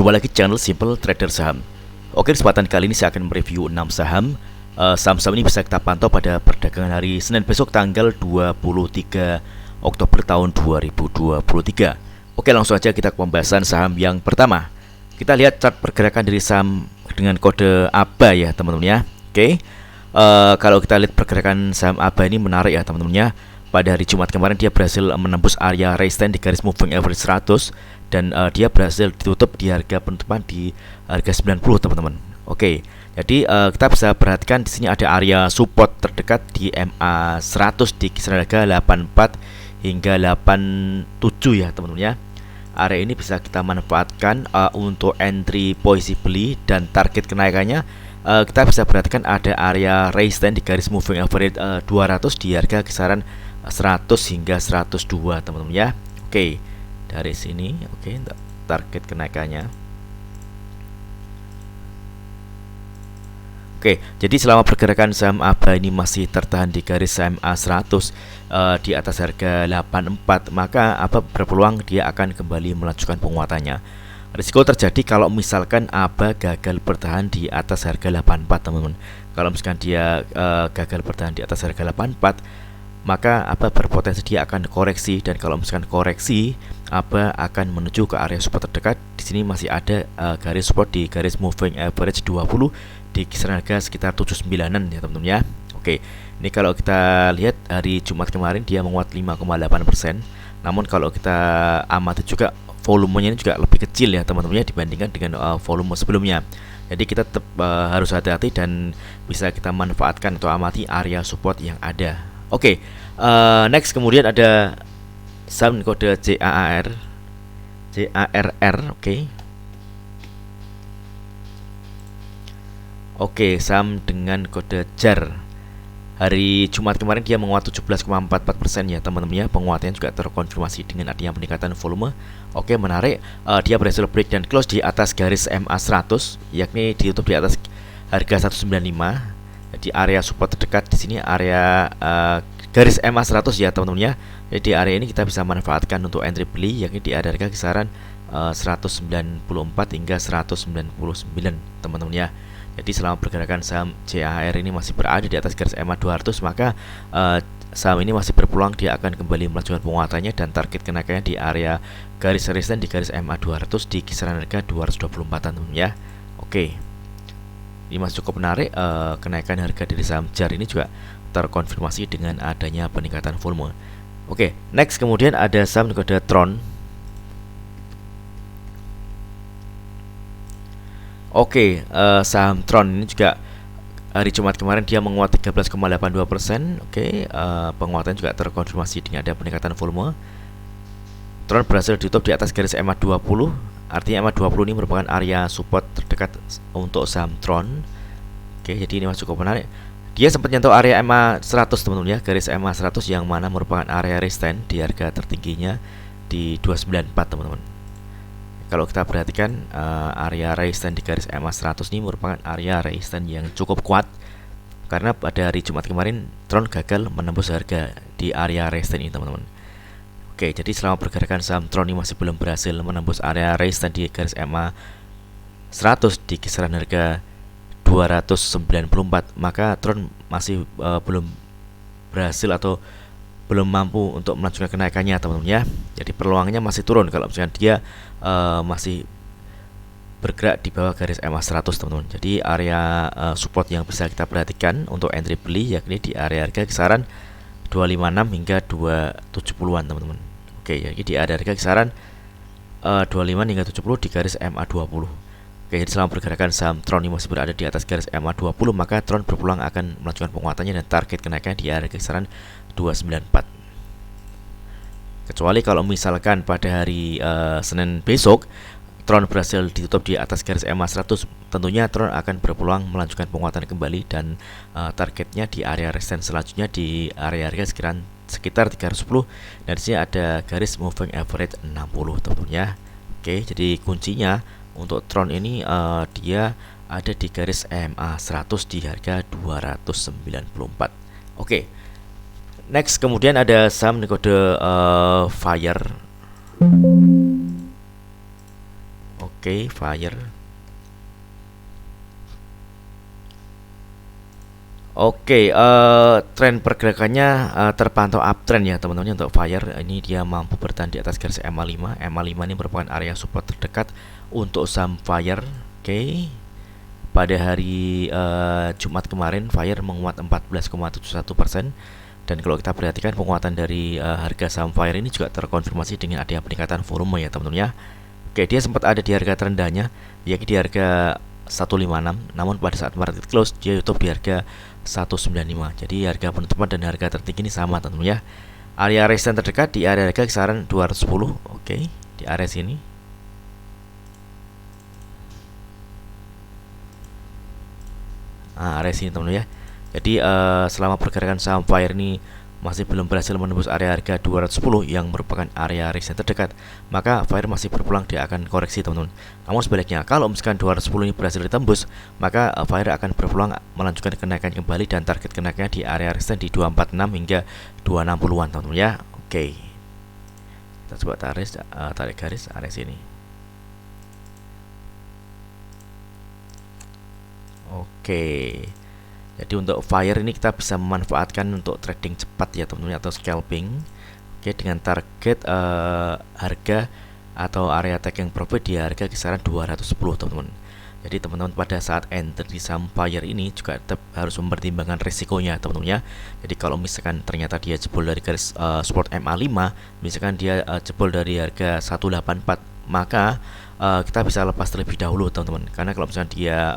Jumpa lagi di channel Simple Trader Saham. Oke, kesempatan kali ini saya akan mereview 6 saham. Saham-saham ini bisa kita pantau pada perdagangan hari Senin besok tanggal 23 Oktober tahun 2023. Oke, langsung aja kita ke pembahasan saham yang pertama. Kita lihat chart pergerakan dari saham dengan kode ABA ya teman-teman ya. Oke, kalau kita lihat pergerakan saham ABA ini menarik ya teman-teman ya. Pada hari Jumat kemarin dia berhasil menembus area resistance di garis moving average 100 dan dia berhasil ditutup di harga penutupan di harga 90 teman-teman. Oke, jadi kita bisa perhatikan di sini ada area support terdekat di MA 100 di kisaran harga 84 hingga 87 ya teman-teman ya. Area ini bisa kita manfaatkan untuk entry posisi beli dan target kenaikannya. Kita bisa perhatikan ada area resistance di garis moving average 200 di harga kisaran 100 hingga 102 teman-teman ya. Oke, dari sini oke, untuk target kenaikannya. Oke, jadi selama pergerakan saham ABA ini masih tertahan di garis MA 100 di atas harga 84, maka ABA berpeluang dia akan kembali melanjutkan penguatannya. Risiko terjadi kalau misalkan ABA gagal bertahan di atas harga 84 teman-teman. Kalau misalkan dia gagal bertahan di atas harga 84, maka ABA berpotensi dia akan koreksi, dan kalau misalkan koreksi ABA akan menuju ke area support terdekat. Di sini masih ada garis support di garis moving average 20 di kisaran harga sekitar 79-an ya teman-teman ya. Oke, ini kalau kita lihat hari Jumat kemarin dia menguat 5,8%. Namun kalau kita amati juga volumenya ini juga lebih kecil ya teman-teman ya dibandingkan dengan volume sebelumnya. Jadi kita tetap harus hati-hati dan bisa kita manfaatkan atau amati area support yang ada. Oke, next kemudian ada saham kode JARR. Oke. Oke, saham dengan kode JAR. Hari Jumat kemarin dia menguat 17,44% ya teman-teman ya. Penguatannya juga terkonfirmasi dengan adanya peningkatan volume. Oke, menarik. Dia berhasil break dan close di atas garis MA 100, yakni ditutup di atas harga 195. Di area support terdekat di sini area garis MA 100 ya teman-teman ya. Jadi di area ini kita bisa manfaatkan untuk entry beli, yakni di harga kisaran 194 hingga 199 teman-teman ya. Jadi selama pergerakan saham JAR ini masih berada di atas garis MA 200, maka saham ini masih berpeluang dia akan kembali melanjutkan penguatannya dan target kenaikannya di area garis resistance di garis MA 200 di kisaran harga 224 teman-teman ya. Oke. Ini masih cukup menarik. Kenaikan harga dari saham JAR ini juga terkonfirmasi dengan adanya peningkatan volume. Oke, next kemudian ada saham kode Tron. Oke, saham Tron ini juga hari Jumat kemarin dia menguat 13,82%. Oke, penguatan juga terkonfirmasi dengan ada peningkatan volume. Tron berhasil ditutup di atas garis MA 20. Artinya MA 20 ini merupakan area support terdekat untuk saham Tron. Oke, jadi ini masih cukup menarik. Dia sempat nyentuh area MA 100 teman-teman ya, garis MA 100 yang mana merupakan area resistance di harga tertingginya di 294 teman-teman. Kalau kita perhatikan area resistance di garis MA 100 ini merupakan area resistance yang cukup kuat, karena pada hari Jumat kemarin Tron gagal menembus harga di area resistance ini teman-teman. Oke, jadi selama pergerakan saham Tron ini masih belum berhasil menembus area resistance di garis MA 100 di kisaran harga 294, maka Tron masih belum berhasil atau belum mampu untuk melanjutkan kenaikannya teman-teman ya. Jadi peluangnya masih turun kalau misalkan dia masih bergerak di bawah garis MA 100 teman-teman. Jadi area support yang bisa kita perhatikan untuk entry beli yakni di area harga kisaran 256 hingga 270-an teman-teman. Oke, jadi di area harga kisaran 25 hingga 70 di garis MA 20. Oke, jadi selama pergerakan saham Tron ini masih berada di atas garis MA 20, maka Tron berpeluang akan melanjutkan penguatannya dan target kenaikannya di area kisaran 294. Kecuali kalau misalkan pada hari Senin besok Tron berhasil ditutup di atas garis MA 100, tentunya Tron akan berpeluang melanjutkan penguatan kembali dan targetnya di area resistance selanjutnya di area harga sekitar 310, dan di sini ada garis moving average 60 teman-teman ya. Oke, jadi kuncinya untuk Tron ini dia ada di garis MA 100 di harga 294. Oke. Next kemudian ada saham kode Fire. Oke, Fire. Oke, tren pergerakannya terpantau uptrend ya teman-teman untuk Fire. Ini dia mampu bertahan di atas garis MA5. MA5 ini merupakan area support terdekat untuk saham Fire. Oke. Pada hari Jumat kemarin Fire menguat 14,71%. Dan kalau kita perhatikan penguatan dari harga saham Fire ini juga terkonfirmasi dengan adanya peningkatan volume ya teman-teman ya. Oke, dia sempat ada di harga terendahnya yakni di harga 156, namun pada saat market close dia tutup di harga 195. Jadi harga penutupan dan harga tertinggi ini sama teman-teman ya. Area resistance terdekat di area harga kisaran 210. Oke, di area sini. Nah, area sini teman-teman ya. Jadi selama pergerakan saham Fire ini masih belum berhasil menembus area harga 210 yang merupakan area resistance terdekat, maka Fire masih berpeluang dia akan koreksi teman-teman. Namun sebaliknya, kalau misalkan 210 ini berhasil ditembus, maka Fire akan berpeluang melanjutkan kenaikan kembali dan target kenaikannya di area resistance di 246 hingga 260-an teman-teman ya. Oke. Kita coba tarik garis area sini. Oke. Jadi untuk Fire ini kita bisa memanfaatkan untuk trading cepat ya teman-teman atau scalping. Oke, dengan target harga atau area taking profit di harga kisaran 210 teman-teman. Jadi teman-teman pada saat enter di saham Fire ini juga tetap harus mempertimbangkan risikonya teman-teman ya. Jadi kalau misalkan ternyata dia jebol dari garis support MA5, misalkan dia jebol dari harga 184, maka kita bisa lepas terlebih dahulu teman-teman. Karena kalau misalkan dia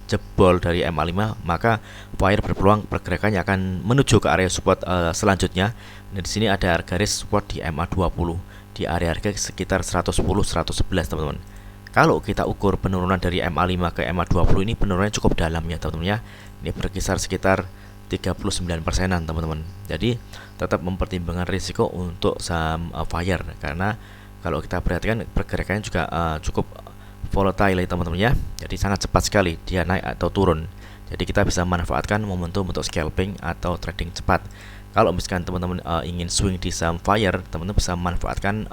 jebol dari MA5, maka Fire berpeluang pergerakannya akan menuju ke area support selanjutnya. Dan di sini ada garis support di MA20 di area harga sekitar 110-111 teman-teman. Kalau kita ukur penurunan dari MA5 ke MA20 ini penurunannya cukup dalam ya teman-teman ya. Ini berkisar sekitar 39%-an teman-teman. Jadi tetap mempertimbangkan risiko untuk saham Fire, karena kalau kita perhatikan pergerakannya juga cukup volatile ya teman-teman ya. Jadi sangat cepat sekali dia naik atau turun. Jadi kita bisa manfaatkan momentum untuk scalping atau trading cepat. Kalau misalkan teman-teman ingin swing di saham Fire, teman-teman bisa manfaatkan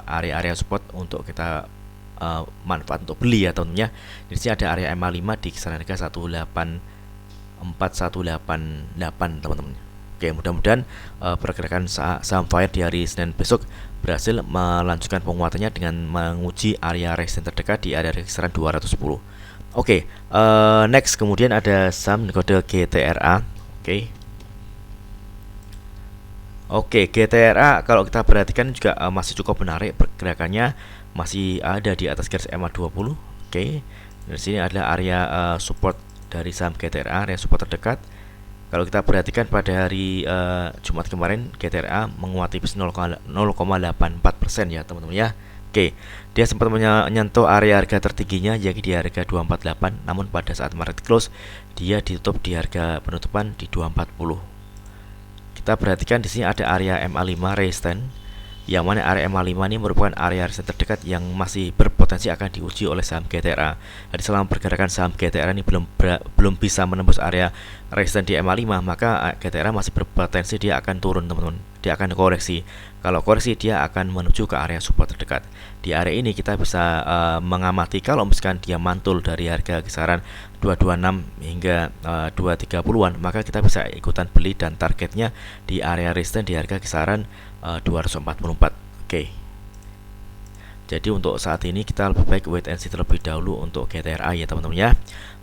area-area support untuk kita manfaat untuk beli ya teman-teman ya. Di sini ada area MA5 di kisaran harga 184,188 teman-teman. Oke, mudah-mudahan pergerakan saham Fire di hari Senin besok berhasil melanjutkan penguatannya dengan menguji area resistance terdekat di area kisaran 210. Oke, next kemudian ada saham kode GTRA. Oke, GTRA kalau kita perhatikan juga masih cukup menarik, pergerakannya masih ada di atas garis MA20. Oke, di sini adalah area support dari saham GTRA, area support terdekat. Kalau kita perhatikan pada hari Jumat kemarin, GTRA menguat tipis 0,84% ya teman-teman ya. Oke, dia sempat menyentuh area harga tertingginya yakni di harga 248, namun pada saat market close dia ditutup di harga penutupan di 240. Kita perhatikan di sini ada area MA5 resistance, yang mana area MA5 ini merupakan area resistance terdekat yang masih berpotensi akan diuji oleh saham GTRA. Jadi selama pergerakan saham GTRA ini belum bisa menembus area resistance di MA5, maka GTRA masih berpotensi dia akan turun teman-teman. Dia akan koreksi. Kalau koreksi dia akan menuju ke area support terdekat. Di area ini kita bisa mengamati kalau misalkan dia mantul dari harga kisaran 226 hingga 230-an, maka kita bisa ikutan beli dan targetnya di area resistance di harga kisaran 244. Oke. Jadi untuk saat ini kita lebih baik wait and see terlebih dahulu untuk GTRA ya teman-teman ya.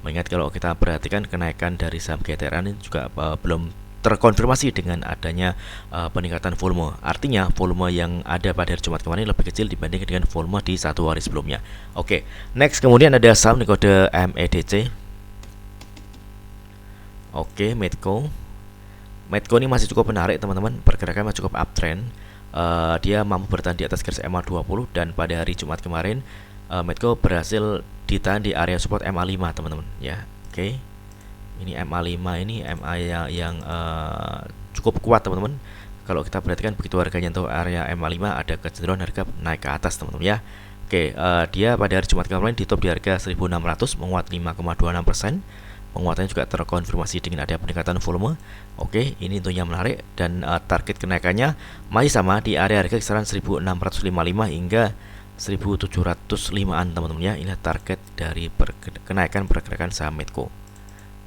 Mengingat kalau kita perhatikan kenaikan dari saham GTRA ini juga belum terkonfirmasi dengan adanya peningkatan volume. Artinya volume yang ada pada hari Jumat kemarin lebih kecil dibanding dengan volume di satu hari sebelumnya. Oke, next kemudian ada saham kode MEDC. Oke, Medco. Medco ini masih cukup menarik teman-teman, pergerakannya cukup uptrend. Dia mampu bertahan di atas garis MA20 dan pada hari Jumat kemarin Medco berhasil ditahan di area support MA5 teman-teman ya. Oke. Ini MA5 ini MA yang cukup kuat teman-teman. Kalau kita perhatikan begitu harganya untuk area MA5 ada kecenderungan harga naik ke atas teman-teman ya. Oke, dia pada hari Jumat kemarin ditutup di harga 1.600 menguat 5,26%. Penguatannya juga terkonfirmasi dengan ada peningkatan volume. Oke, ini tentunya menarik dan target kenaikannya masih sama di area harga kisaran 1.655 hingga 1705-an teman-teman ya. Inilah target dari kenaikan pergerakan saham Medco.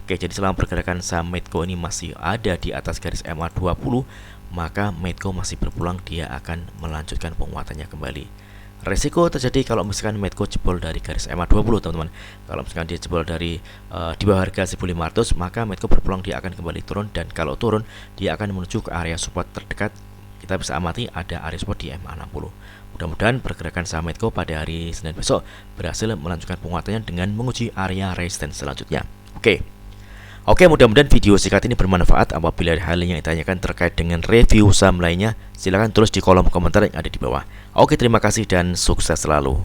Oke, jadi selama pergerakan saham Medco ini masih ada di atas garis MA20, maka Medco masih berpeluang dia akan melanjutkan penguatannya kembali. Resiko terjadi kalau misalkan Medco jebol dari garis MA20 teman-teman. Kalau misalkan dia jebol dari di bawah harga 1500, maka Medco berpeluang dia akan kembali turun, dan kalau turun dia akan menuju ke area support terdekat. Kita bisa amati ada area support di MA60. Mudah-mudahan pergerakan saham Medco pada hari Senin besok berhasil melanjutkan penguatannya dengan menguji area resistance selanjutnya. Oke, mudah-mudahan video singkat ini bermanfaat. Apabila ada hal yang ditanyakan terkait dengan review saham lainnya, silahkan tulis di kolom komentar yang ada di bawah. Oke, terima kasih dan sukses selalu.